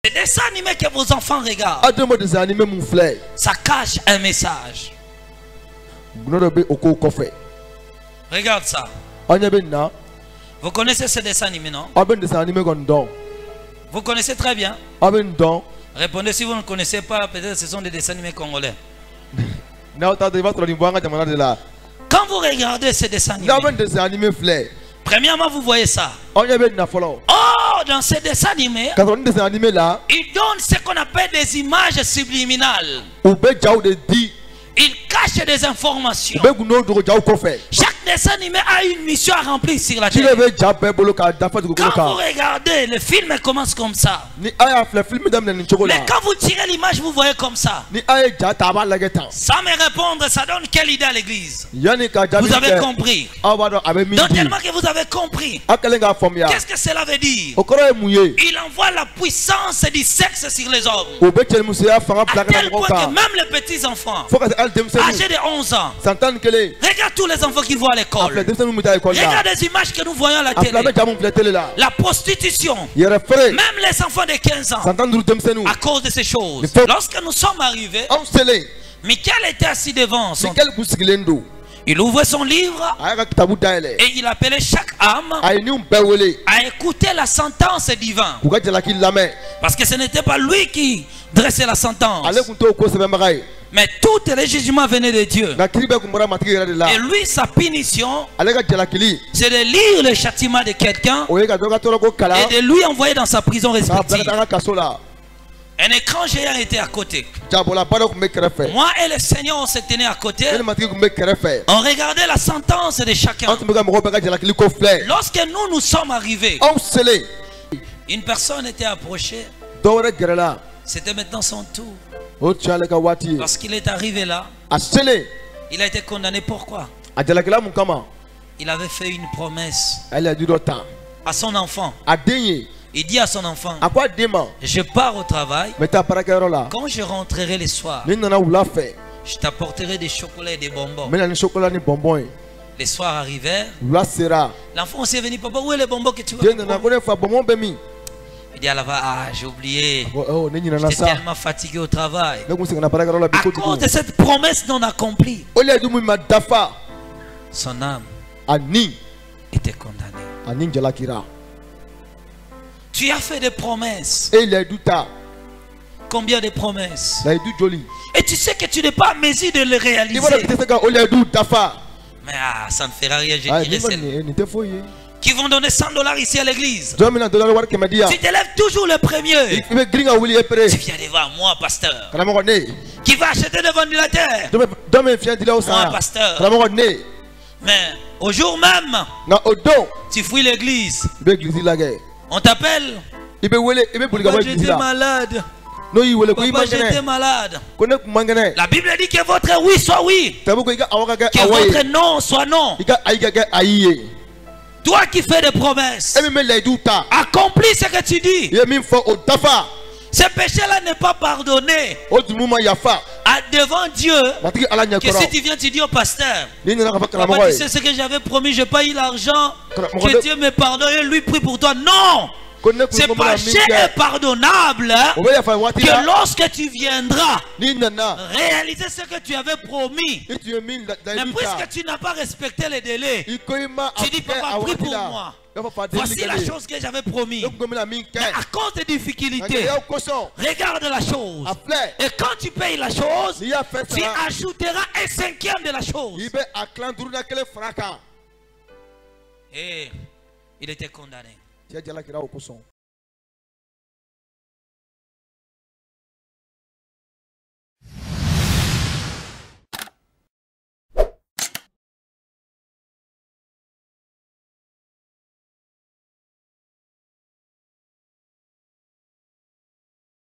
Les dessins animés que vos enfants regardent, ça cache un message. Regarde ça. Vous connaissez ce dessin animé, non? Vous connaissez très bien. Répondez si vous ne connaissez pas, peut-être ce sont des dessins animés congolais. Quand vous regardez ces dessins animés, premièrement vous voyez ça. Oh, dans ces dessins animés, ils donnent ce qu'on appelle des images subliminales. Il cache des informations. Chaque dessin animé a une mission à remplir sur la terre. Quand vous regardez, le film commence comme ça. Mais quand vous tirez l'image, vous voyez comme ça. Sans me répondre, ça donne quelle idée à l'église? Vous avez compris. Donc tellement que vous avez compris. Qu'est-ce que cela veut dire? Il envoie la puissance du sexe sur les hommes. À tel point que même les petits enfants âgés de 11 ans, regarde tous les enfants qui voient à l'école. Regarde les images que nous voyons à la télé. La prostitution. Même les enfants de 15 ans. À cause de ces choses. Lorsque nous sommes arrivés, Michael était assis devant son... Il ouvrait son livre et il appelait chaque âme à écouter la sentence divine. Parce que ce n'était pas lui qui dressait la sentence. Mais tous les jugements venaient de Dieu. Et lui, sa punition, c'est de lire le châtiment de quelqu'un et de lui envoyer dans sa prison respective. Un écran géant était à côté. Moi et le Seigneur, on se tenait à côté. On regardait la sentence de chacun. Lorsque nous sommes arrivés, une personne était approchée. C'était maintenant son tour. Lorsqu'il est arrivé là, il a été condamné. Pourquoi? Il avait fait une promesse à son enfant. Il dit à son enfant, je pars au travail. Quand je rentrerai le soir, je t'apporterai des chocolats et des bonbons. Les soirs arrivèrent. L'enfant s'est venu, papa, où est les bonbons que tu veux? Il dit à la va, j'ai oublié. J'étais tellement fatigué au travail. À cause de cette promesse non accomplie, son âme était condamnée. Tu as fait des promesses. Combien de promesses? Et tu sais que tu n'es pas en mesure de les réaliser. Mais ça ne fera rien, je dirais. Qui vont donner $100 ici à l'église. Tu te lèves toujours le premier. Tu viens devant moi, pasteur. Qui va acheter des ventilateurs? Moi, pasteur. Mais au jour même, tu fouilles l'église. On t'appelle. J'étais malade. Papa, j'étais malade. La Bible dit que votre oui soit oui, que votre non soit non. Toi qui fais des promesses, accomplis ce que tu dis. Ce péché-là n'est pas pardonné devant Dieu. Que si tu viens, tu dis au pasteur, papa, tu sais ce que j'avais promis, je n'ai pas eu l'argent, que Dieu me pardonne et lui prie pour toi. Non! Ce péché est pardonnable que lorsque tu viendras réaliser ce que tu avais promis. Mais puisque tu n'as pas respecté les délais, tu dis papa, prie pour moi. Voici la chose que j'avais promis. Mais à cause des difficultés, regarde la chose. Et quand tu payes la chose, tu ajouteras 1/5 de la chose. Et il était condamné.